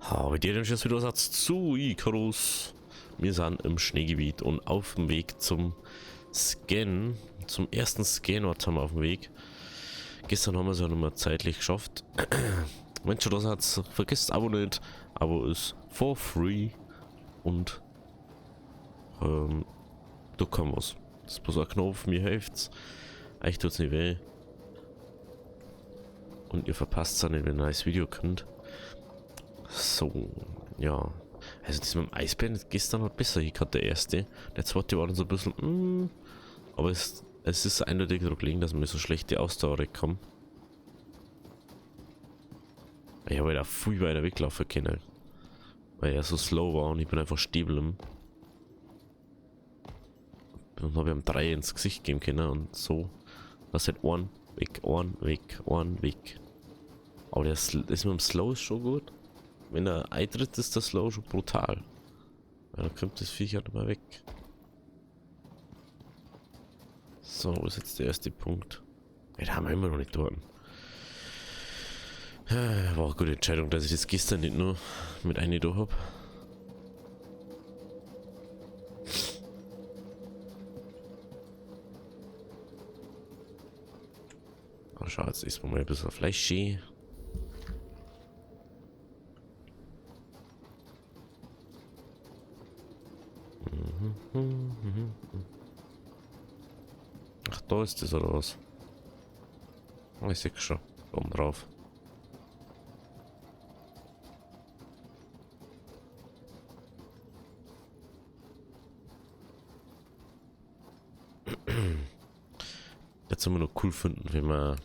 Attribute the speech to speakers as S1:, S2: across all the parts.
S1: Habe dir denn schon wieder Satz zu Icarus? Wir sind im Schneegebiet und auf dem Weg zum Scan. Zum ersten Scanort haben wir auf dem Weg. Gestern haben wir es ja nochmal zeitlich geschafft. Wenn schon das hat, vergesst Abo nicht. Abo ist for free. Und da kann was. Das ist bloß ein Knopf, mir hilft's. Euch tut's nicht weh. Und ihr verpasst es auch nicht, wenn ein neues Video kommt. So, ja. Also das mit dem Eisbären gestern war besser. Hier gerade der erste. Der zweite war dann so ein bisschen, aber es ist eindeutig daran gelegen, dass wir so schlechte Ausdauer wegkommen. Ich habe halt auch viel weiter weglaufen können. Weil er so slow war und ich bin einfach stehen geblieben. Dann habe ich ihm 3 ins Gesicht geben können und so. Das ist halt ein weg. Aber das mit dem Slow ist schon gut. Wenn er eintritt, ist der Slow schon brutal. Weil dann kommt das Viech halt immer weg. So, wo ist jetzt der erste Punkt? Ja, da haben wir immer noch nicht dort. War eine gute Entscheidung, dass ich das gestern nicht nur mit einem da habe. Aber schau, jetzt ist mal ein bisschen Fleisch. Ach, da ist das oder was? Oh, ich sehe schon. Oben drauf. Jetzt immer noch cool finden, wenn man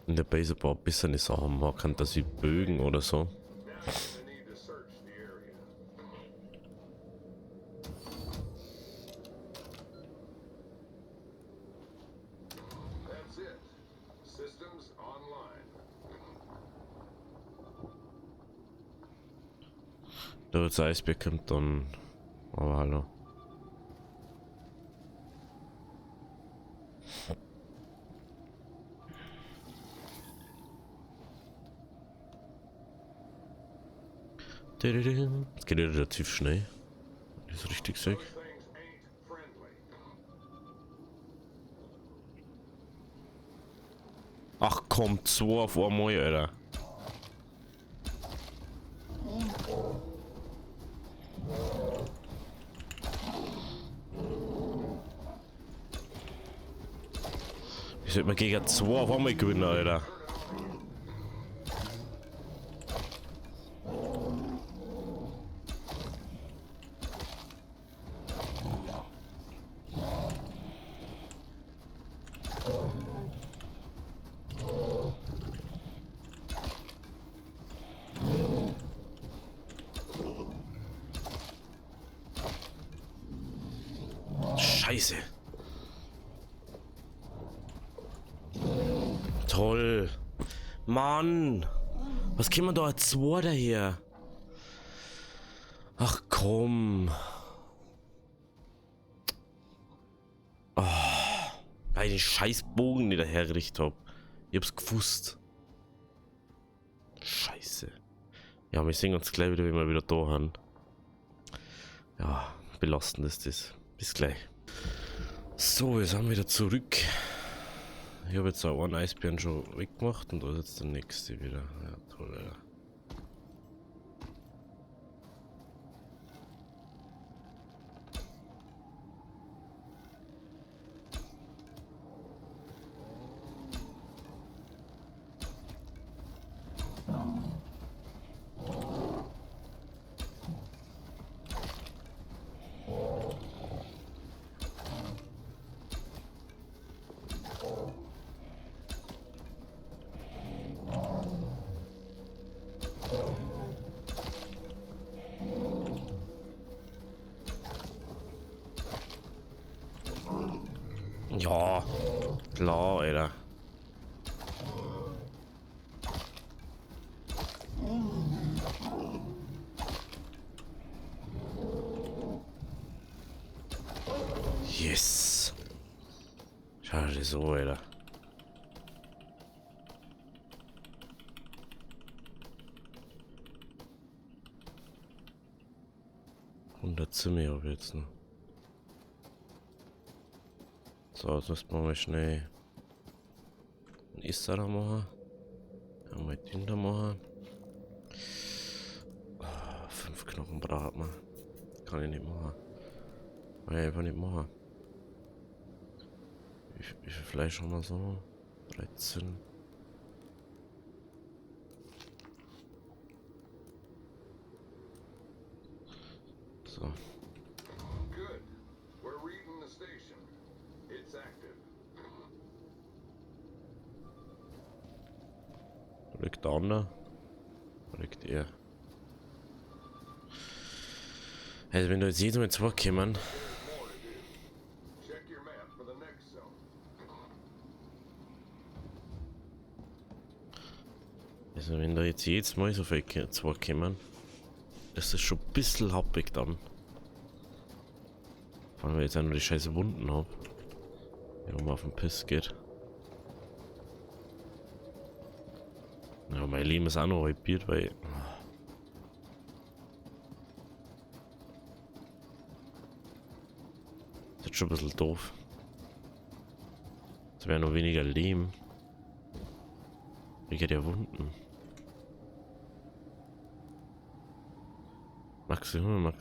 S1: in der Base ein paar bisschen Sachen machen kann, dass sie Bögen oder so. Da wird das Eisbär kommt dann. Aber hallo. Es geht ja relativ schnell. Das ist richtig sick. Ach komm, 2 auf einmal, Alter. Wie sollte man gegen 2 auf einmal gewinnen, Alter? Scheiße. Toll. Mann. Was kriegen wir da als 2 daher? Ach komm. Oh, weil ich den scheiß Bogen nicht hergerichtet habe. Ich hab's gewusst. Scheiße. Ja, wir sehen uns gleich wieder, wenn wir wieder da haben. Ja, belastend ist das. Bis gleich. So, wir sind wieder zurück. Ich habe jetzt auch einen Eisbären schon weggemacht und da ist jetzt der nächste wieder. Ja, toll, Alter. Ja, klar, Alter. Yes. Schade so, Alter. 100 Zimmer habe ich jetzt noch. So, jetzt müssen wir mal schnell ein Easter da machen. Ja, mal den da machen. 5 Knochen braucht man. Kann ich nicht machen. Kann ich einfach nicht machen. Wie viel Fleisch haben wir so? 13. So.
S2: Good. We're reading the station. It's active.
S1: Liegt der andere? Liegt er? Also wenn da jetzt jeder mit zwei kommen.
S2: There's more to do. Check your map for the next zone.
S1: Also wenn da jetzt jedes Mal so viel zwei kommen, ist das schon ein bisschen happig dann. Vor allem, weil ich jetzt auch noch die scheiße Wunden habe. Ja, wo man auf den Piss geht. Ja, mein Leben ist auch noch halbiert, weil... Das ist schon ein bisschen doof. Es wäre noch weniger Leben. Wegen der Wunden. Maximum,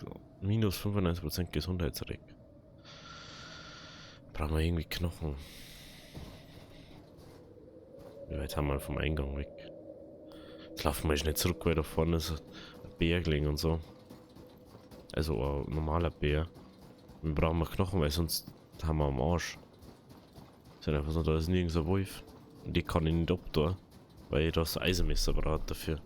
S1: minus 95% Gesundheitsreck. Brauchen wir irgendwie Knochen. Wie weit haben wir vom Eingang weg? Jetzt laufen wir nicht zurück, weil da vorne ist ein Bergling und so. Also ein normaler Bär. Wir brauchen mal Knochen, weil sonst haben wir am Arsch. Das ist einfach so, da ist nirgends ein Wolf. Und die kann ich nicht abtun, weil ich das Eisenmesser brauche dafür.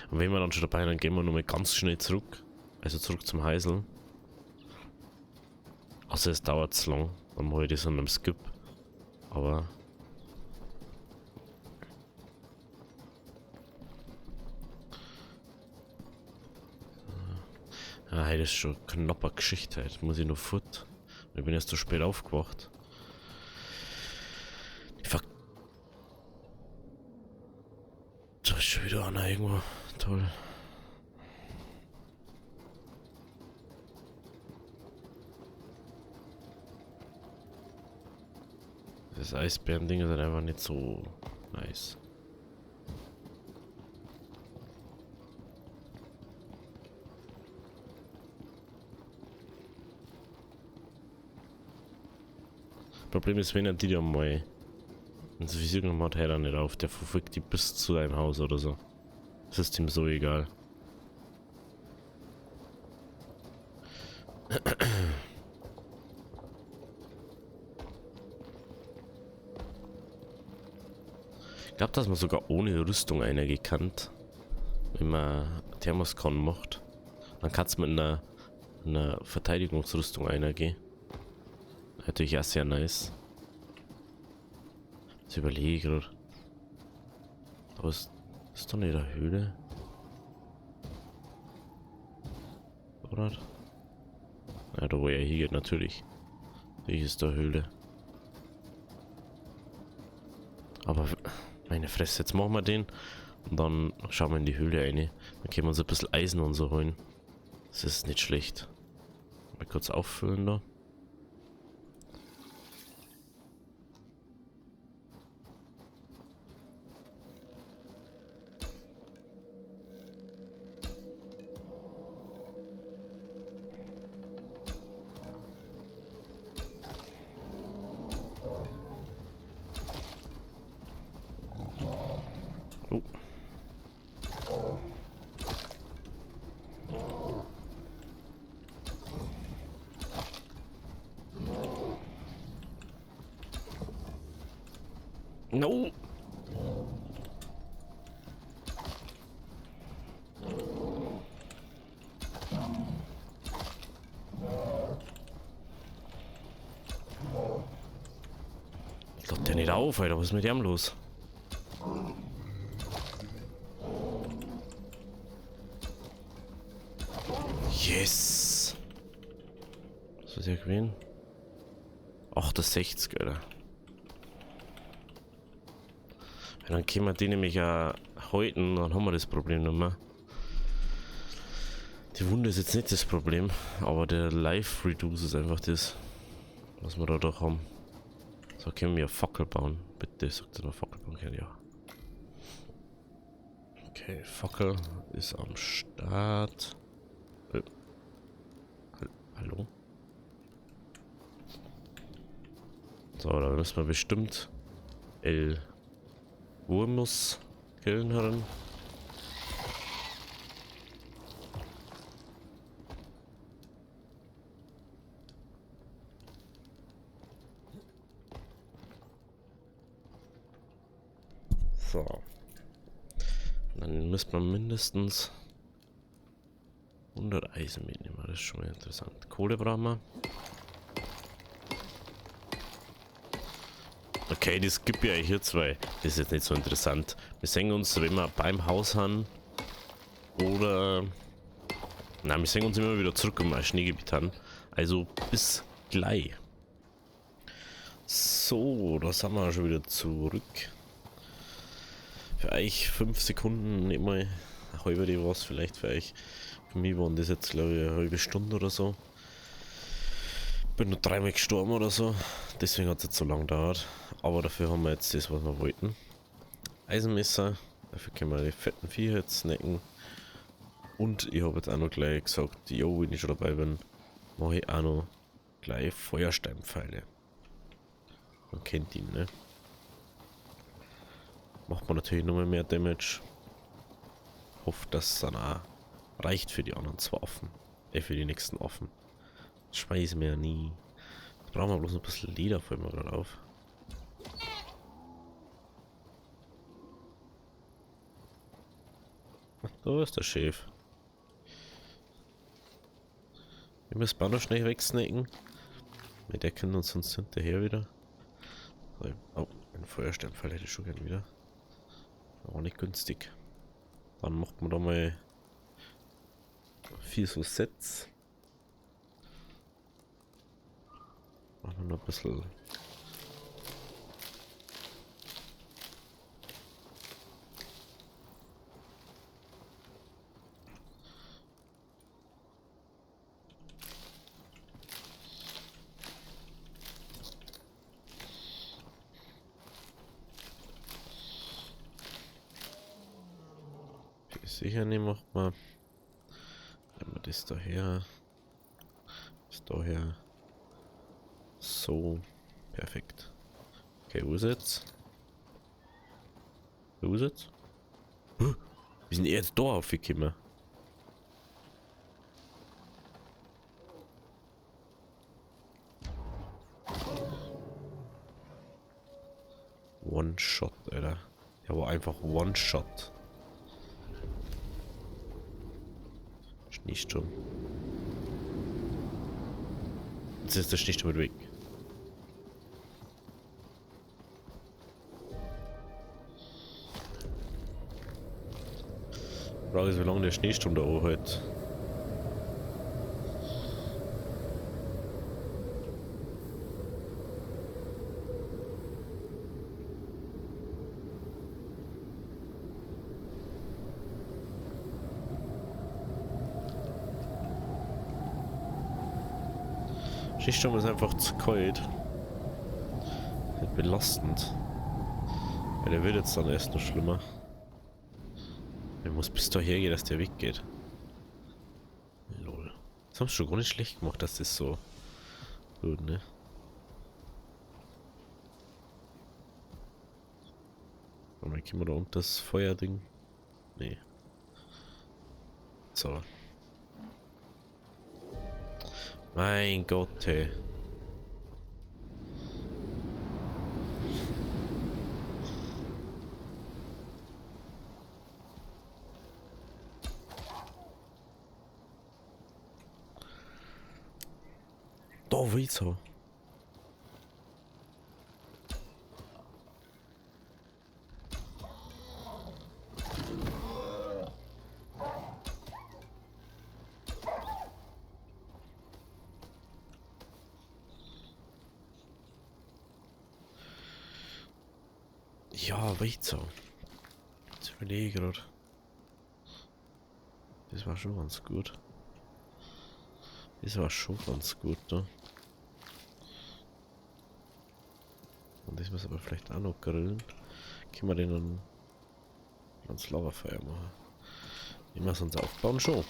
S1: Und wenn wir dann schon dabei sind, dann gehen wir nochmal ganz schnell zurück. Also zurück zum Heisel. Also es dauert zu lang. Dann mache ich das an einem Skip. Aber... Ah, das ist schon eine knappe Geschichte. Jetzt muss ich noch fort. Ich bin erst zu spät aufgewacht. Da ist schon wieder einer irgendwo. Toll. Das Eisbären-Ding ist halt einfach nicht so nice. Problem ist, wenn er die dann mal ins Visier genommen hat, hört er nicht auf. Der verfolgt die bis zu einem Haus oder so. Das ist ihm so egal. Ich glaube, dass man sogar ohne Rüstung einer gekannt, wenn man Thermoskan macht. Dann kannst du mit einer Verteidigungsrüstung einer gehen. Natürlich auch sehr nice. Jetzt überlege ich gerade. Da ist doch nicht eine Höhle. Oder? Ja, da wo er hier geht, natürlich. Hier ist der Höhle. Aber meine Fresse, jetzt machen wir den. Und dann schauen wir in die Höhle rein. Dann können wir uns ein bisschen Eisen und so holen. Das ist nicht schlecht. Mal kurz auffüllen da. Oh. No. Klappt der nicht auf, Alter. Was ist mit dem los? Yes! Was ist hier gewesen? 68, Alter. Ja, dann können wir die nämlich halten, dann haben wir das Problem nicht mehr. Die Wunde ist jetzt nicht das Problem, aber der Life Reduce ist einfach das, was wir da doch haben. So, können wir Fackel bauen? Bitte, sagt er noch Fackel bauen können, ja. Okay, Fackel ist am Start. Hallo? So, da müssen wir bestimmt El Wurmus killen hören. So. Dann müsste man mindestens 100 Eisen mitnehmen. Das ist schon mal interessant. Kohle brauchen wir. Okay, das gibt ja hier zwei. Das ist jetzt nicht so interessant. Wir sehen uns, wenn wir beim Haus haben. Oder... Na, wir sehen uns immer wieder zurück, wenn wir ein Schneegebiet haben. Also bis gleich. So, da sind wir schon wieder zurück. Für euch 5 Sekunden, nicht mal eine halbe die was, vielleicht für euch. Für mich waren das jetzt glaube ich eine halbe Stunde oder so. Bin nur 3-mal gestorben oder so. Deswegen hat es jetzt so lange gedauert. Aber dafür haben wir jetzt das, was wir wollten. Eisenmesser. Dafür können wir die fetten Viecher jetzt snacken. Und ich habe jetzt auch noch gleich gesagt, jo, wenn ich schon dabei bin, mache ich auch noch gleich Feuersteinpfeile. Man kennt ihn, ne? Macht man natürlich nochmal mehr Damage. Hofft, dass es dann auch reicht für die anderen zwei Affen. Für die nächsten Affen. Das schmeißen wir ja nie. Jetzt brauchen wir bloß noch ein bisschen Leder, fallen wir gerade auf. Ach, da ist der Chef. Wir müssen auch noch schnell wegsnacken. Der kennt uns sonst hinterher wieder. Oh, ein Feuersternpfeil hätte ich schon gern wieder. Auch nicht günstig. Dann macht man da mal 4 so Sets. Machen wir noch ein bisschen. Sicher nicht, macht man. Wenn wir das daher. Das daher. So. Perfekt. Okay, wo ist jetzt? Wo ist jetzt? Huh, wie sind jetzt da aufgekommen? One-Shot, Alter. Der war einfach One-Shot. Schneesturm. Jetzt ist der Schneesturm weg. Die Frage ist, wie lange der Schneesturm da anhält. Schneesturm ist einfach zu kalt. Nicht belastend. Weil der wird jetzt dann erst noch schlimmer. Der muss bis daher gehen, dass der weggeht. Lol. Das haben sie schon gar nicht schlecht gemacht, dass das so gut, ne? Aber können wir da unter das Feuerding? Nee. So. Mein Gott, hey. Da weiter. Ja, weiter. Jetzt Nee, gerade. Das war schon ganz gut. Das war schon ganz gut, ne? Und das muss aber vielleicht auch noch grillen. Können wir den dann ans Lauerfeuer machen? Wenn wir es uns aufbauen, schon.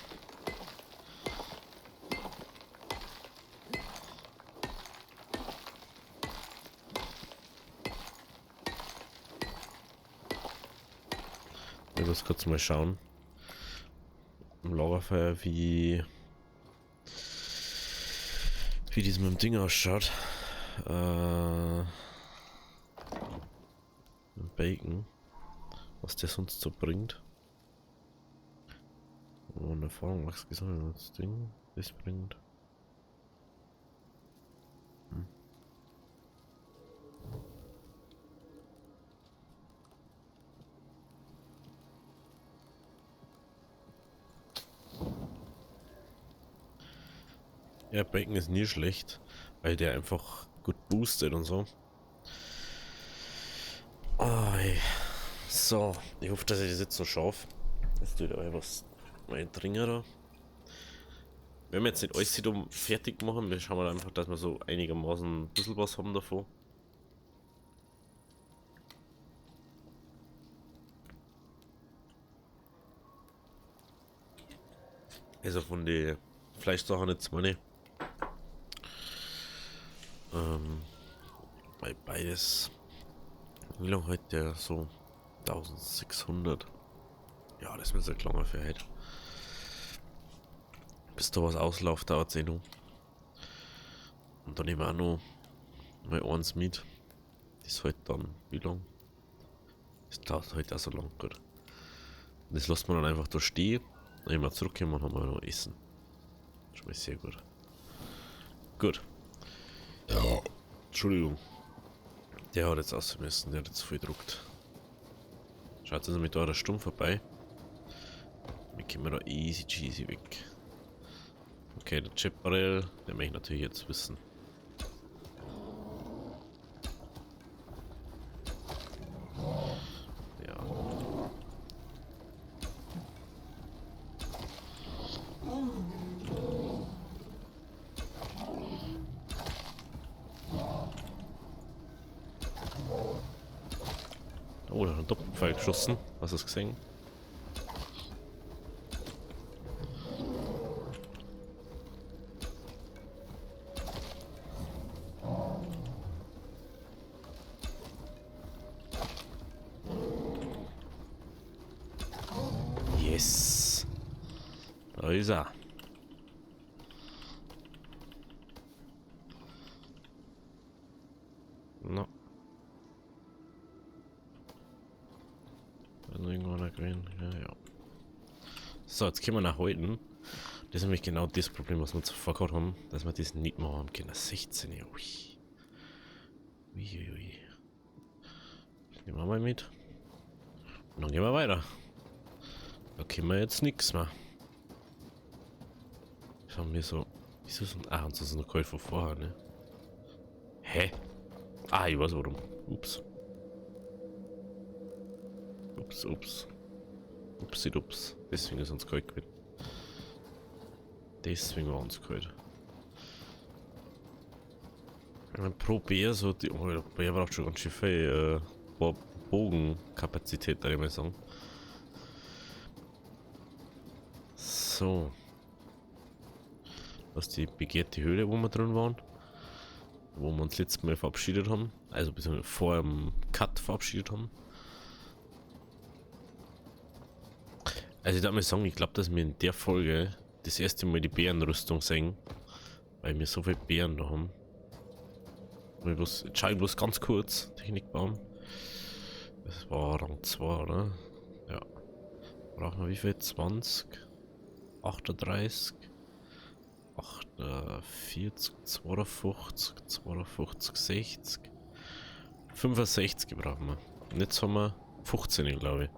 S1: Ich muss kurz mal schauen. Im Lagerfeuer, wie das mit dem Ding ausschaut. Bacon. Was der sonst so bringt. Und Erfahrung, was gesagt, das Ding, das bringt. Ja, Bacon ist nie schlecht, weil der einfach gut boostet und so. Oh, ey. So, ich hoffe, dass ich das jetzt so schaffe. Jetzt tue ich da was mein Tringer da. Wenn wir jetzt nicht alles hier fertig machen, wir schauen mal einfach, dass wir so einigermaßen ein bisschen was haben davon. Also von den Fleischsachen jetzt meine. Bei beides. Wie lange hat der so? 1600. Ja, das ist ein kleiner für heute. Bis da was ausläuft, dauert es eh noch. Und dann nehmen wir auch noch mal eins mit. Das halt dann, wie lang? Das dauert halt auch so lang, gut. Und das lässt man dann einfach da stehen. Dann nehmen wir zurückkommen und haben wir noch Essen. Schon mal sehr gut. Gut. Ja. Entschuldigung. Der hat jetzt ausgemessen, der hat jetzt voll gedruckt. Schaut jetzt mit eurer Stumm vorbei. Wir können da easy cheesy weg. Okay, der Chip-Barrel, der möchte ich natürlich jetzt wissen. Ja. Oh, da hat ein Doppelpfeil geschossen. Hast du es gesehen? Yes. Da ist er. No. Irgendwo noch grün. Ja, ja. So, jetzt können wir nachhalten. Das ist nämlich genau das Problem, was wir zuvor gehabt haben, dass wir das nicht mehr haben können. 16, ui. Uiuiui. Nehmen wir mal mit. Und dann gehen wir weiter. Da können wir jetzt nichts mehr. Das haben wir so. Wieso so ein. Ah, und so ist noch kalt von vorher, ne? Hä? Ah, ich weiß warum. Ups. Ups. Upsi-dups. Deswegen ist uns kalt gewesen. Deswegen war uns kalt. Pro Bär so die. Oh, der Bär braucht schon ganz schön viel Bogenkapazität, würde ich mal sagen. So. Das ist die begehrte Höhle, wo wir drin waren. Wo wir uns letztes Mal verabschiedet haben. Also beziehungsweise vor dem Cut verabschiedet haben. Also ich darf mal sagen, ich glaube, dass wir in der Folge das erste Mal die Bärenrüstung sehen. Weil wir so viele Bären da haben. Jetzt schau ich bloß ganz kurz. Technikbaum. Das war Rang 2, oder? Ja. Brauchen wir wie viel? 20? 38? 48, 52, 52, 60, 65 brauchen wir. Und jetzt haben wir 15, glaube ich.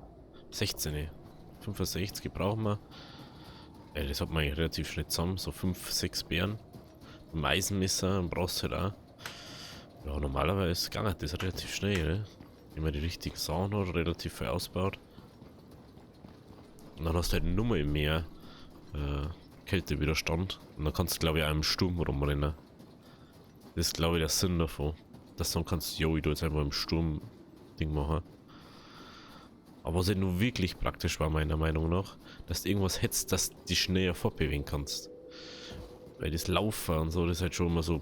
S1: 16, 65 brauchen wir. Das hat man eigentlich relativ schnell zusammen. So 5, 6 Bären. Ein Eisenmesser brauchst du halt auch. Ja, normalerweise geht das relativ schnell, ne? Wenn man die richtigen Sachen hat, relativ viel ausbaut. Und dann hast du halt eine Nummer im Meer. Kältewiderstand. Und dann kannst du, glaube ich, auch im Sturm rumrennen. Das ist, glaube ich, der Sinn davon. Dass du dann kannst, yo, ich tu jetzt einfach im Sturm Ding machen. Aber was halt nur wirklich praktisch war, meiner Meinung nach, dass du irgendwas hättest, dass du dich schneller fortbewegen kannst. Weil das Laufen und so, das ist halt schon immer so.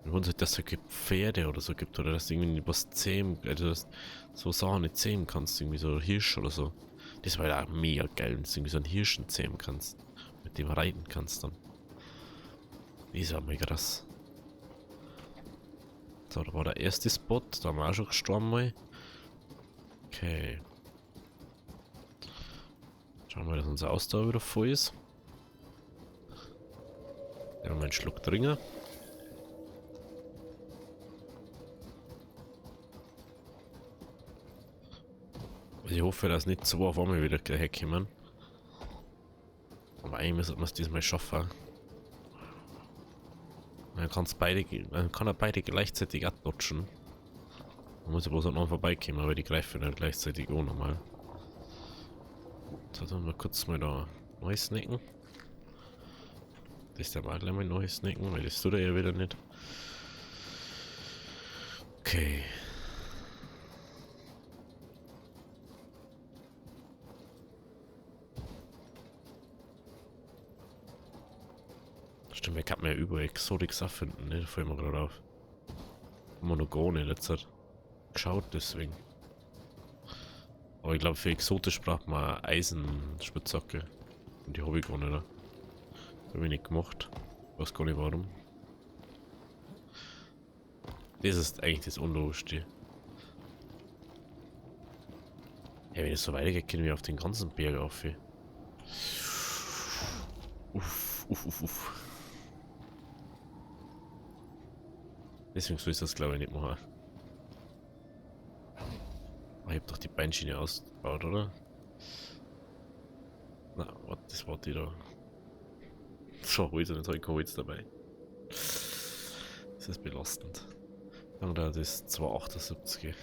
S1: Wenn es halt, dass es halt Pferde oder so gibt, oder dass du irgendwie was zähmen, also dass so Sachen nicht zähmen kannst, irgendwie so Hirsch oder so. Das war ja auch mega geil, wenn du irgendwie so einen Hirschen zähmen kannst. Mit dem reiten kannst dann. Das ist ja mega krass. So, da war der erste Spot, da haben wir auch schon gestorben mal. Okay. Schauen wir, dass unser Ausdauer wieder voll ist. Wir haben einen Schluck Dringer. Ich hoffe, dass nicht zwei auf einmal wieder herkommen. Aber eigentlich müssen wir es diesmal schaffen. Man kann er beide gleichzeitig abdodgen. Man muss ja bloß an einem vorbeikommen, aber die greifen dann gleichzeitig auch nochmal. So, dann mal kurz mal da neu snacken. Das ist der mal gleich mal neu snacken, weil das tut er ja wieder nicht. Okay. Stimmt, ich kann mir ja über Exotik Sachen finden, ne? Da fällt mir gerade auf. Monogone letzter geschaut, deswegen. Aber ich glaube, für exotisch braucht man Eisenspitzhacke. Und die habe ich gar nicht. Ne? Habe ich nicht gemacht. Weiß gar nicht warum. Das ist eigentlich das Unlogischste. Ja, wenn es so weitergeht, können wir auf den ganzen Berg auf. Uff. Deswegen soll ich das, glaube ich, nicht machen. Ich hab doch die Beinschiene ausgebaut, oder? Na, warte, das war die da. So, Holz und jetzt habe ich kein Holz dabei. Das ist belastend. Dann da das 278.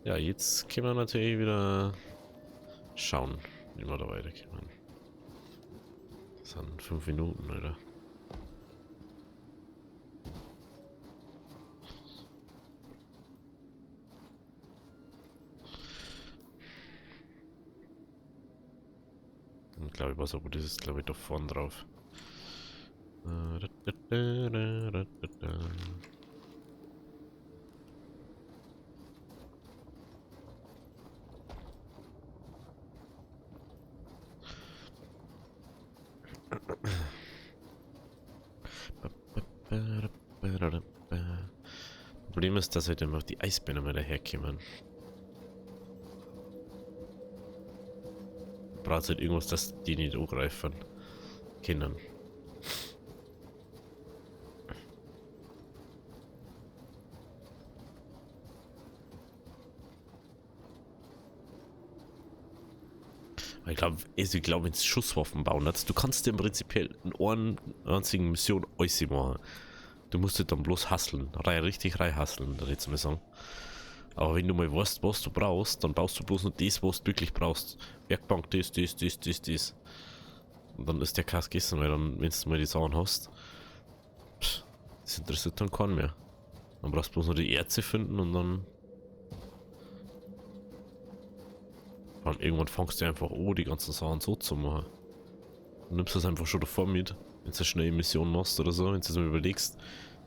S1: Ja, jetzt können wir natürlich wieder schauen, wie wir da weiterkommen. Das sind 5 Minuten, oder? Und glaube ich, was aber das ist, glaube ich, da vorne drauf. Problem ist, dass halt immer die Eisbären mal daherkommen. Braucht halt irgendwas, dass die nicht angreifen können. Ich glaube, wenn du Schusswaffen bauen hast, du kannst dir im Prinzip in einer einzigen Mission alles machen. Du musst halt dann bloß hustlen, richtig hustlen, da jetzt mal sagen. Aber wenn du mal weißt, was du brauchst, dann baust du bloß nur das, was du wirklich brauchst. Werkbank, das. Und dann ist der Kass gegessen, weil dann, wenn du mal die Sachen hast, das interessiert dann keinen mehr. Dann brauchst du bloß nur die Erze finden und dann irgendwann fangst du einfach an, die ganzen Sachen so zu machen. Du nimmst das einfach schon davor mit, wenn du eine schnelle Mission machst oder so, wenn du das mal überlegst.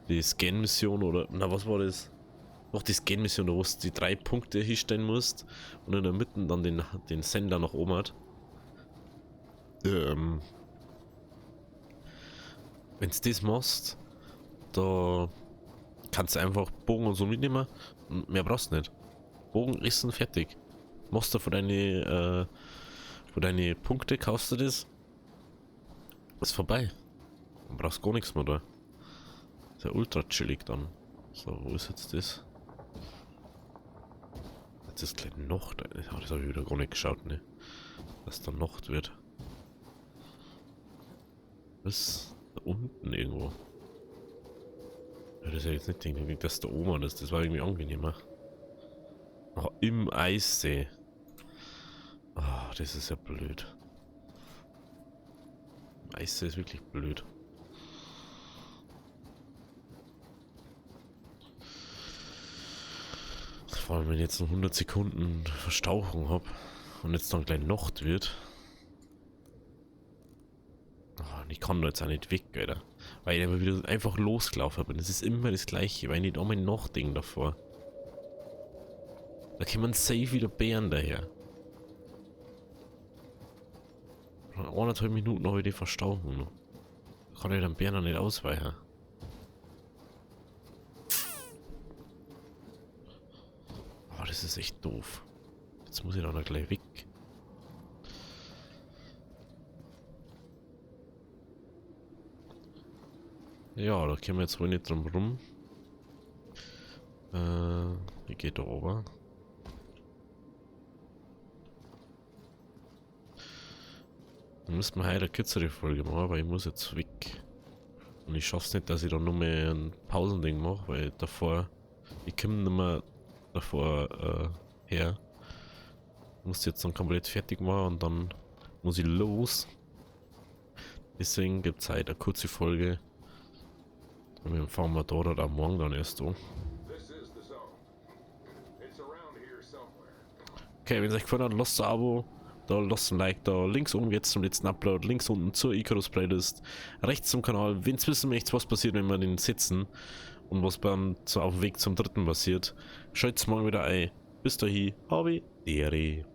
S1: Die Scan-Mission oder, na was war das? Noch die Scan-Mission, da wo du die 3 Punkte hinstellen musst und in der Mitte dann den Sender nach oben hat. Wenn du das machst, da kannst du einfach Bogen und so mitnehmen und mehr brauchst du nicht. Bogen ist und fertig. Machst du für deine Punkte, kaufst du das, ist vorbei. Du brauchst gar nichts mehr da. Ist ja ultra chillig dann. So, wo ist jetzt das? Jetzt ist gleich Nacht. Ja, das habe ich wieder gar nicht geschaut, ne? Dass da Nacht wird. Was? Da unten irgendwo. Ja, das ist ja jetzt nicht irgendwie, dass da oben ist. Das war irgendwie angenehmer. Oh, im Eissee. Oh, das ist ja blöd. Eissee ist wirklich blöd. Vor allem, wenn ich jetzt noch 100 Sekunden Verstauchung habe und jetzt dann gleich Nacht wird. Oh, und ich kann da jetzt auch nicht weg, Alter. Weil ich aber wieder einfach losgelaufen bin. Das ist immer das Gleiche, weil ich nicht einmal nachdenke davor. Da kann man safe wieder Bären daher. 1,5 Minuten habe ich die Verstauchung noch. Da kann ich den Bären noch nicht ausweichen. Oh, das ist echt doof. Jetzt muss ich da noch gleich weg. Ja, da können wir jetzt wohl nicht drum rum. Wie geht da oben? Dann müssten wir heute eine kürzere Folge machen, weil ich muss jetzt weg. Und ich schaff's nicht, dass ich da nur mehr ein Pausending mache, weil davor, ich komme nicht mehr davor her. Ich muss jetzt dann komplett fertig machen und dann muss ich los. Deswegen gibt es heute eine kurze Folge. Und wir fahren wir da oder morgen dann erst so.
S2: This is the zone. It's around here somewhere.
S1: Okay, wenn es euch gefallen hat, lasst ein Abo. Da lasst ein Like da. Links oben jetzt zum letzten Upload. Links unten zur Icarus Playlist. Rechts zum Kanal. Wenn ihr wissen möchtet, was passiert, wenn wir den sitzen. Und was beim auf dem Weg zum dritten passiert. Schalt's morgen wieder ein. Bis dahin. Habe Dere.